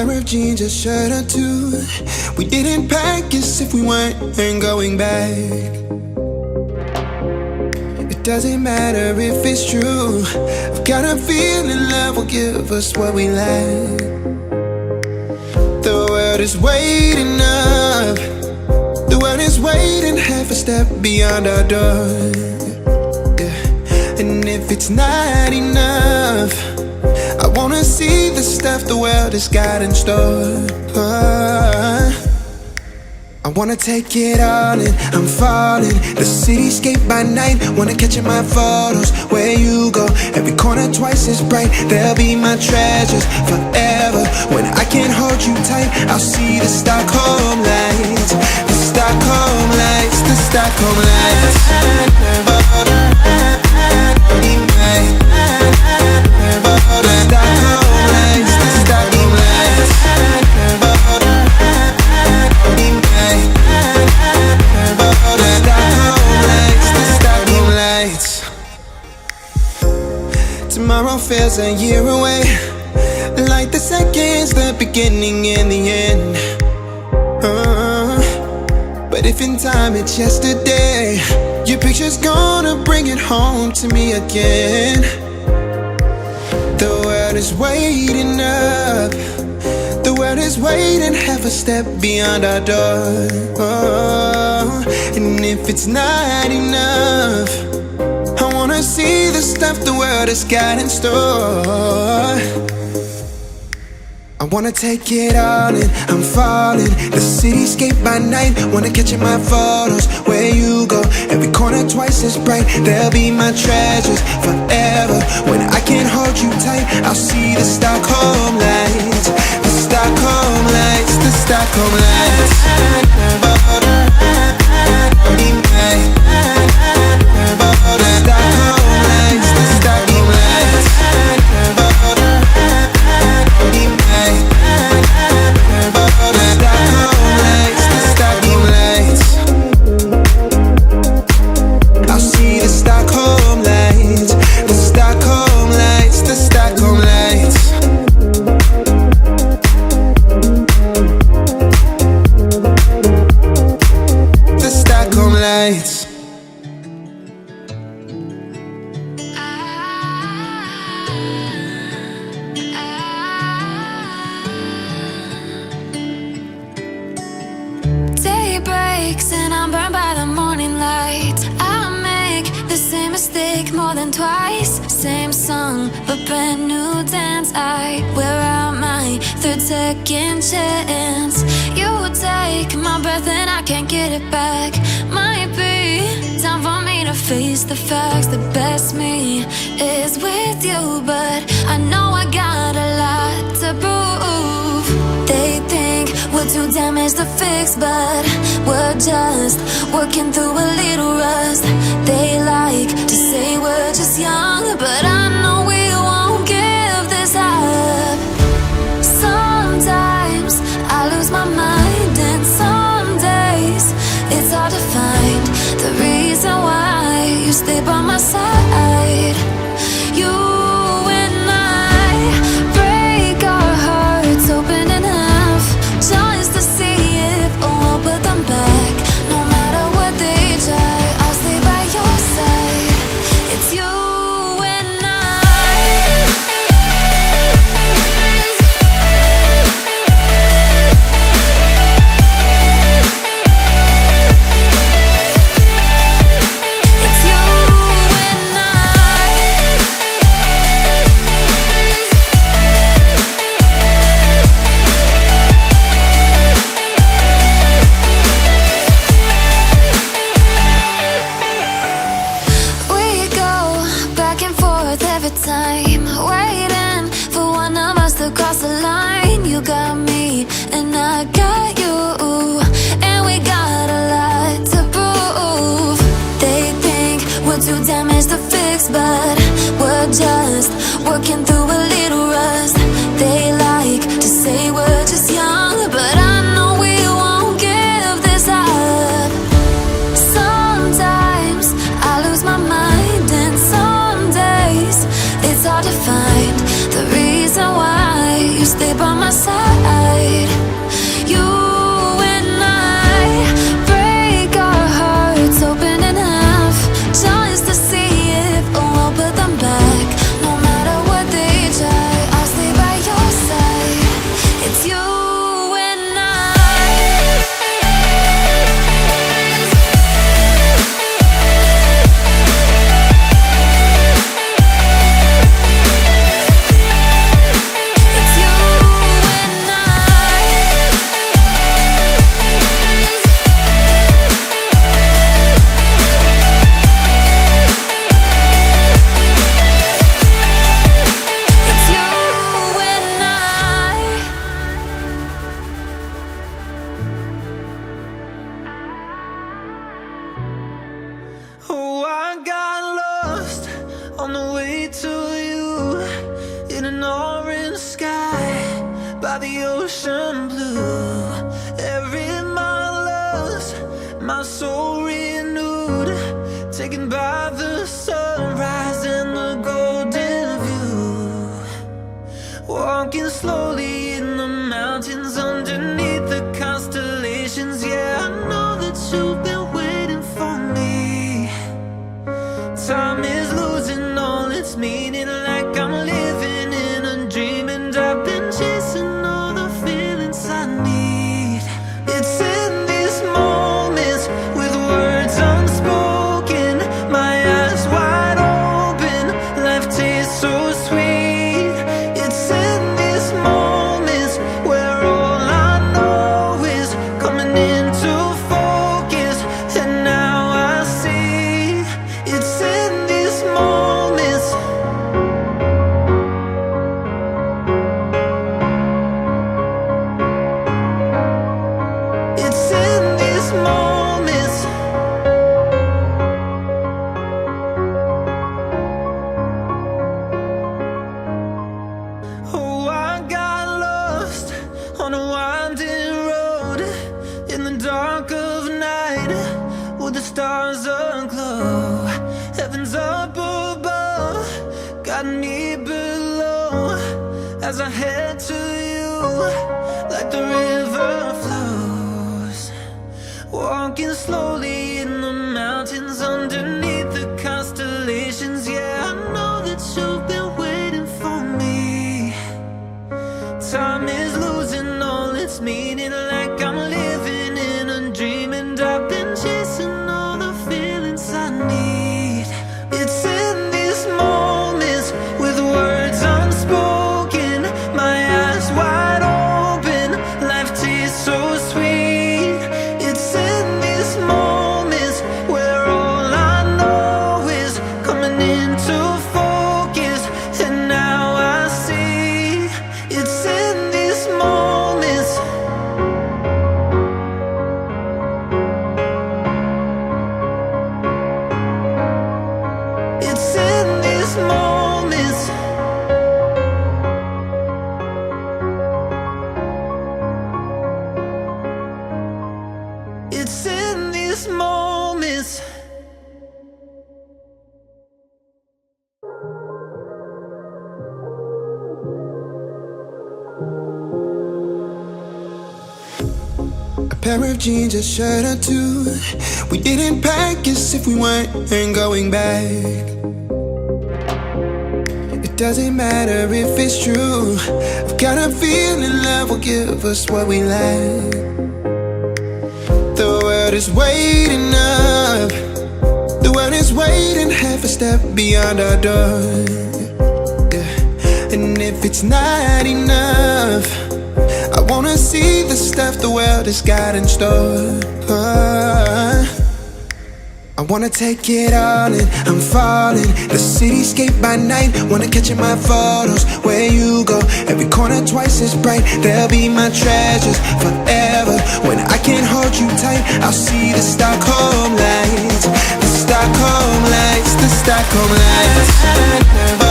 pair of jeans, a shirt or two. We didn't pack as if we weren't going back. It doesn't matter if it's true. I've got a feeling love will give us what we lack. The world is waiting up. The world is waiting half a step beyond our door. Yeah. And if it's not enough, I wanna see the stuff the world has got in store. I wanna take it all in, I'm falling. The cityscape by night, wanna catch in my photos. Where you go, every corner twice as bright. They'll be my treasures forever. When I can't hold you tight, I'll see the Stockholm lights. The Stockholm lights, the Stockholm lights. Tomorrow feels a year away, like the seconds, the beginning and the end. But if in time it's yesterday, your picture's gonna bring it home to me again. The world is waiting up. The world is waiting half a step beyond our door. And if it's not enough, I wanna see the stuff the world has got in store. I wanna take it all in, I'm falling. The cityscape by night, wanna catch in my photos. Where you go, every corner twice as bright. They'll be my treasures forever. When I can't hold you tight, I'll see the Stockholm lights. The Stockholm lights, the Stockholm lights. And I'm burned by the morning light. I make the same mistake more than twice. Same song, but brand new dance. I wear out my third second chance. You take my breath and I can't get it back. Might be time for me to face the facts. The best me is with you, but I know I got a lot to prove. They think we're too damaged to fix, but we're just working through a little rust. They like to say we're just young, but I know we won't give this up. Sometimes I lose my mind, and some days it's hard to find the reason why you stay by my side. You and I break our hearts open enough just to see if we'll put them back. No matter what they try, I'll stay by your side. It's you and I. It's you and I. We go back and forth every time, waiting for one of us to cross the line. You got me and I got you, and we got a lot to prove. They think we're too damaged to fix, but we're just working through a little rust. They like to say we're just young, but I know we won't give this up. Sometimes I lose my mind, and some days it's hard to find the reason why you stay by my side. ocean blue. Every mile lost, my soul renewed, taken by the sunrise and the golden view. Walking slowly in the mountains underneath the constellations. Yeah, I know that you've been waiting for me. Time is losing all its meaning, like I'm living in a dream, and I've been chasing all the feelings I need. It's in these moments with words unspoken, my eyes wide open, life tastes so sweet. It's in these moments where all I know is coming into focus, and now I see. It's in these moments. It's in these moments. Oh, I got lost on a winding road in the dark of night, with the stars aglow. Heaven's up above, got me below, as I head to you like the river flows. Walking slowly in the mountains underneath the constellations. Yeah, I know that you've been waiting for me. Time is losing all its meaning, like I'm living in a dream, and I've been chasing all the feelings I need. It's in these moments with words unspoken, my eyes wide open, life tastes so sweet. It's in these moments where all I know is coming into focus, and now I see. It's in these moments. It's in these moments. It's in these moments. A pair of jeans, a shirt or two. We didn't pack as if we weren't going back. It doesn't matter if it's true. I've got a feeling love will give us what we lack. The world is waiting up. The world is waiting half a step beyond our door. Yeah. And if it's not enough, I wanna see the stuff the world has got in store. I wanna take it all in, I'm falling. The cityscape by night, wanna catch in my photos. Where you go, every corner twice as bright. They'll be my treasures forever. When I can't hold you tight, I'll see the Stockholm lights. The Stockholm lights, the Stockholm lights.